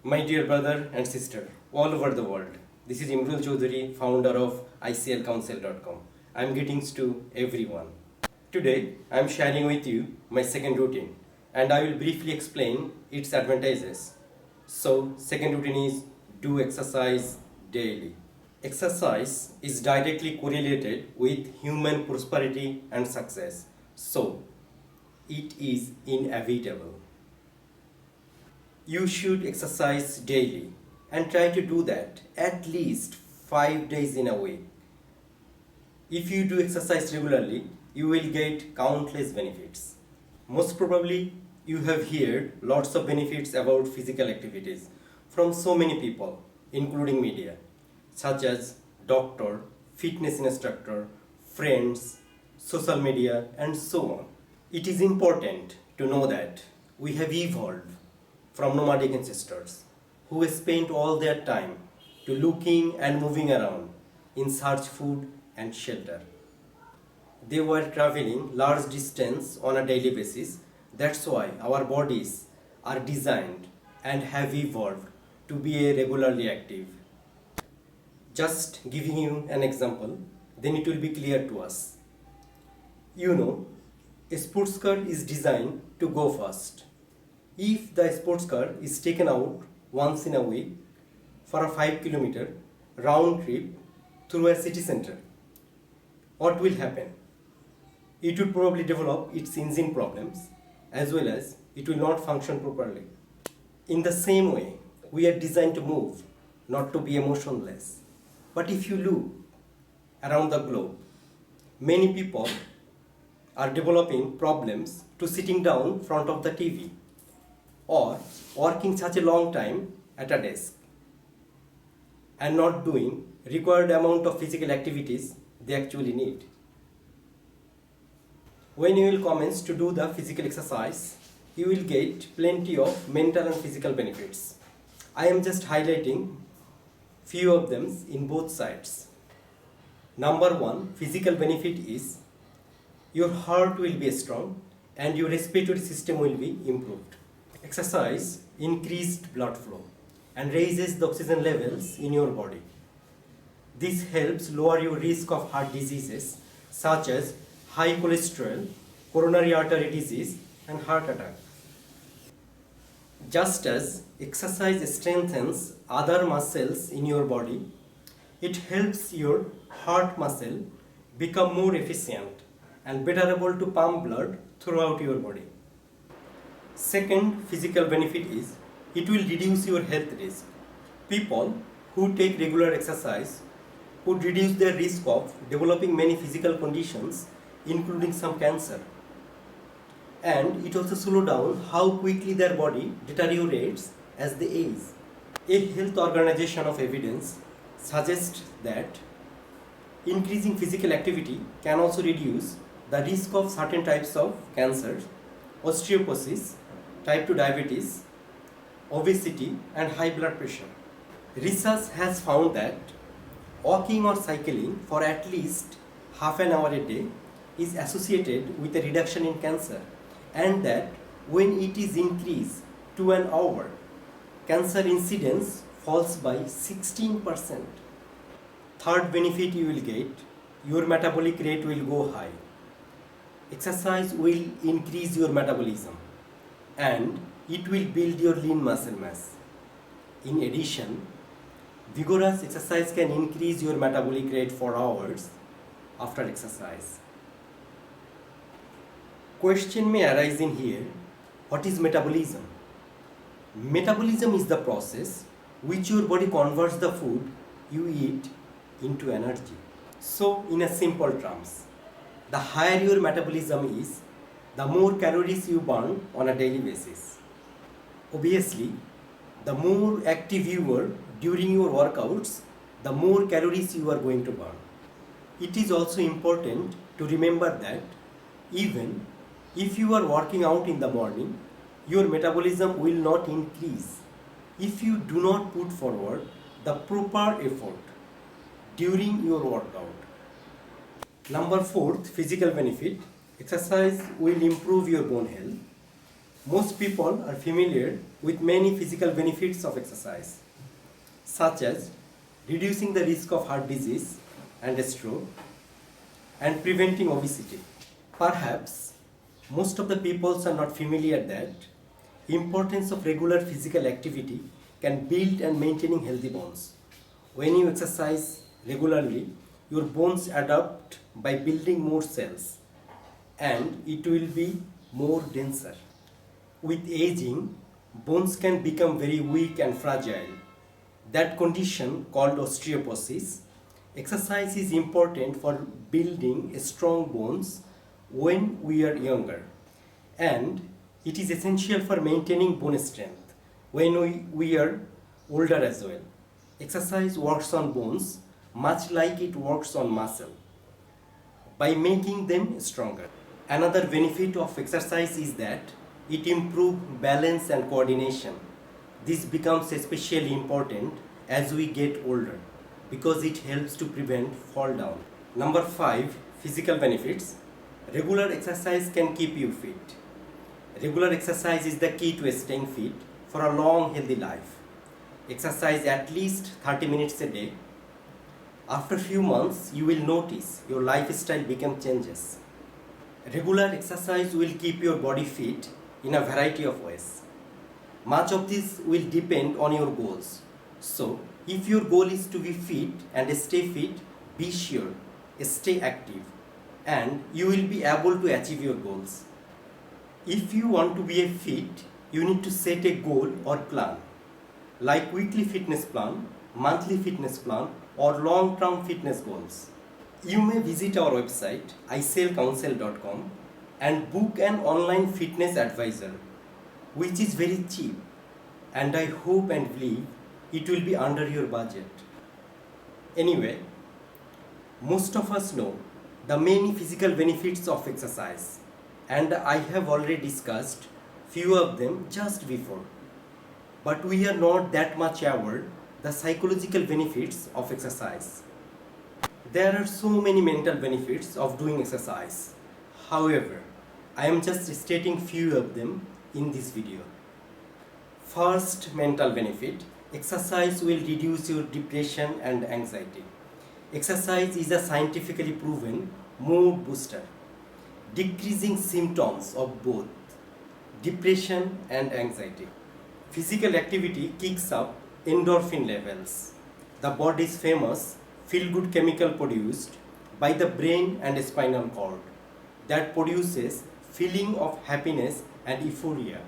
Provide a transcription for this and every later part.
My dear brother and sister, all over the world, this is Imrul Chaudhary, founder of ICLCouncil.com. I am greetings to everyone. Today, I am sharing with you my second routine and I will briefly explain its advantages. So, second routine is do exercise daily. Exercise is directly correlated with human prosperity and success. So, it is inevitable. You should exercise daily and try to do that at least 5 days in a week. If you do exercise regularly, you will get countless benefits. Most probably, you have heard lots of benefits about physical activities from so many people, including media, such as doctor, fitness instructor, friends, social media, and so on. It is important to know that we have evolved from nomadic ancestors who spent all their time to looking and moving around in search food and shelter. They were traveling large distance on a daily basis. That's why our bodies are designed and have evolved to be regularly active. Just giving you an example, then it will be clear to us. You know, a sports car is designed to go fast. If the sports car is taken out once in a week for a 5 kilometer round trip through a city center, what will happen? It will probably develop its engine problems as well as it will not function properly. In the same way, we are designed to move, not to be emotionless. But if you look around the globe, many people are developing problems to sitting down front of the TV or working such a long time at a desk and not doing required amount of physical activities they actually need. When you will commence to do the physical exercise, you will get plenty of mental and physical benefits. I am just highlighting few of them in both sides. Number one, physical benefit is your heart will be strong and your respiratory system will be improved. Exercise increased blood flow and raises the oxygen levels in your body. This helps lower your risk of heart diseases such as high cholesterol, coronary artery disease, and heart attack. Just as exercise strengthens other muscles in your body, it helps your heart muscle become more efficient and better able to pump blood throughout your body. Second physical benefit is it will reduce your health risk. People who take regular exercise would reduce their risk of developing many physical conditions including some cancer. And it also slows down how quickly their body deteriorates as they age. A health organization of evidence suggests that increasing physical activity can also reduce the risk of certain types of cancers, osteoporosis, type 2 diabetes, obesity, and high blood pressure. Research has found that walking or cycling for at least half an hour a day is associated with a reduction in cancer, and that when it is increased to an hour, cancer incidence falls by 16%. Third benefit you will get, your metabolic rate will go high. Exercise will increase your metabolism and it will build your lean muscle mass. In addition, vigorous exercise can increase your metabolic rate for hours after exercise. Question may arise in here, what is metabolism? Metabolism is the process which your body converts the food you eat into energy. So in a simple terms, the higher your metabolism is, the more calories you burn on a daily basis. Obviously, the more active you are during your workouts, the more calories you are going to burn. It is also important to remember that even if you are working out in the morning, your metabolism will not increase if you do not put forward the proper effort during your workout. Number fourth, physical benefit, exercise will improve your bone health. Most people are familiar with many physical benefits of exercise, such as reducing the risk of heart disease and stroke and preventing obesity. Perhaps most of the peoples are not familiar that importance of regular physical activity can build and maintaining healthy bones. When you exercise regularly, your bones adapt by building more cells and it will be more denser. With aging, bones can become very weak and fragile. That condition, called osteoporosis, exercise is important for building strong bones when we are younger, and it is essential for maintaining bone strength when we are older as well. Exercise works on bones much like it works on muscle by making them stronger. Another benefit of exercise is that it improves balance and coordination. This becomes especially important as we get older because it helps to prevent fall down. Number 5, physical benefits. Regular exercise can keep you fit. Regular exercise is the key to staying fit for a long healthy life. Exercise at least 30 minutes a day. After few months, you will notice your lifestyle become changes. Regular exercise will keep your body fit in a variety of ways. Much of this will depend on your goals. So, if your goal is to be fit and stay fit, be sure, stay active, and you will be able to achieve your goals. If you want to be fit, you need to set a goal or plan, like weekly fitness plan, monthly fitness plan, or long-term fitness goals. You may visit our website icellcouncil.com and book an online fitness advisor, which is very cheap, and I hope and believe it will be under your budget. Anyway, most of us know the many physical benefits of exercise, and I have already discussed few of them just before. But we are not that much aware the psychological benefits of exercise. There are so many mental benefits of doing exercise. However, I am just stating few of them in this video. First mental benefit, exercise will reduce your depression and anxiety. Exercise is a scientifically proven mood booster, decreasing symptoms of both depression and anxiety. Physical activity kicks up endorphin levels, the body's famous feel-good chemical produced by the brain and spinal cord that produces feeling of happiness and euphoria.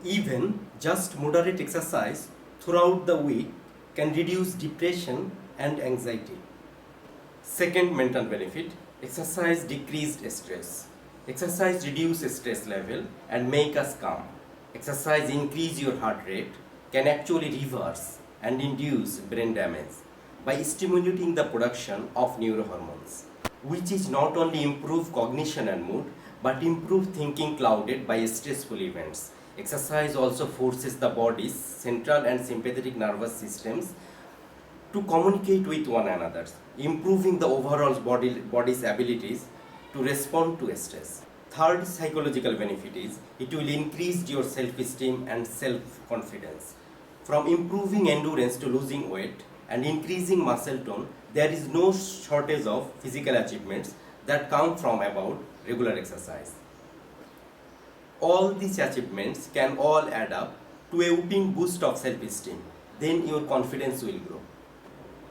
Even just moderate exercise throughout the week can reduce depression and anxiety. Second mental benefit, exercise decreased stress. Exercise reduce stress level and make us calm. Exercise increase your heart rate, can actually reverse and induce brain damage by stimulating the production of neurohormones, which is not only improve cognition and mood, but improve thinking clouded by stressful events. Exercise also forces the body's central and sympathetic nervous systems to communicate with one another, improving the overall body's abilities to respond to stress. Third psychological benefit is it will increase your self-esteem and self-confidence. From improving endurance to losing weight and increasing muscle tone, there is no shortage of physical achievements that come from about regular exercise. All these achievements can all add up to a whopping boost of self-esteem. Then your confidence will grow.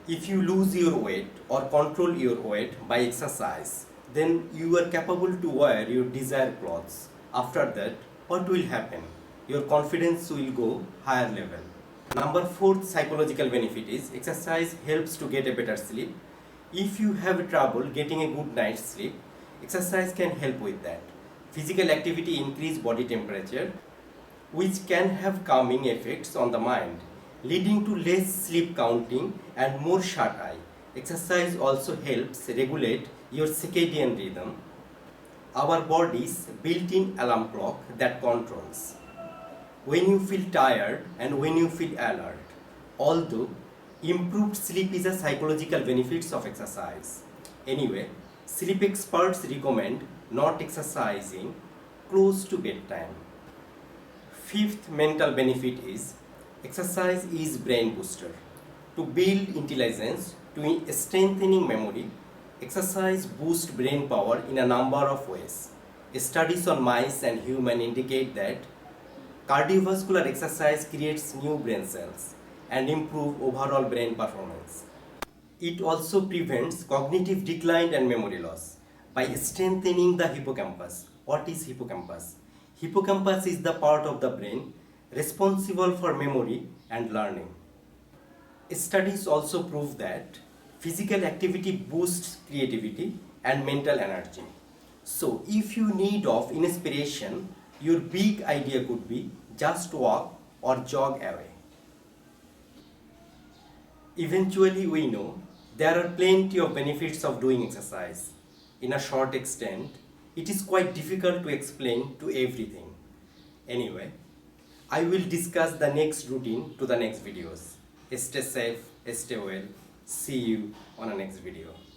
If you lose your weight or control your weight by exercise, then you are capable to wear your desired clothes. After that, what will happen? Your confidence will go higher level. Number 4 psychological benefit is exercise helps to get a better sleep. If you have trouble getting a good night's sleep, exercise can help with that. Physical activity increase body temperature, which can have calming effects on the mind, leading to less sleep counting and more shut eye. Exercise also helps regulate your circadian rhythm, our body's built-in alarm clock that controls when you feel tired and when you feel alert. Although improved sleep is a psychological benefits of exercise. Anyway, sleep experts recommend not exercising close to bedtime. Fifth mental benefit is exercise is brain booster. To build intelligence, to strengthening memory, exercise boosts brain power in a number of ways. Studies on mice and human indicate that cardiovascular exercise creates new brain cells and improve overall brain performance. It also prevents cognitive decline and memory loss by strengthening the hippocampus. What is hippocampus? Hippocampus is the part of the brain responsible for memory and learning. Studies also prove that physical activity boosts creativity and mental energy. So, if you need of inspiration, your big idea could be just walk or jog away. Eventually, we know there are plenty of benefits of doing exercise. In a short extent, it is quite difficult to explain to everything. Anyway, I will discuss the next routine to the next videos. Stay safe, stay well. See you on the next video.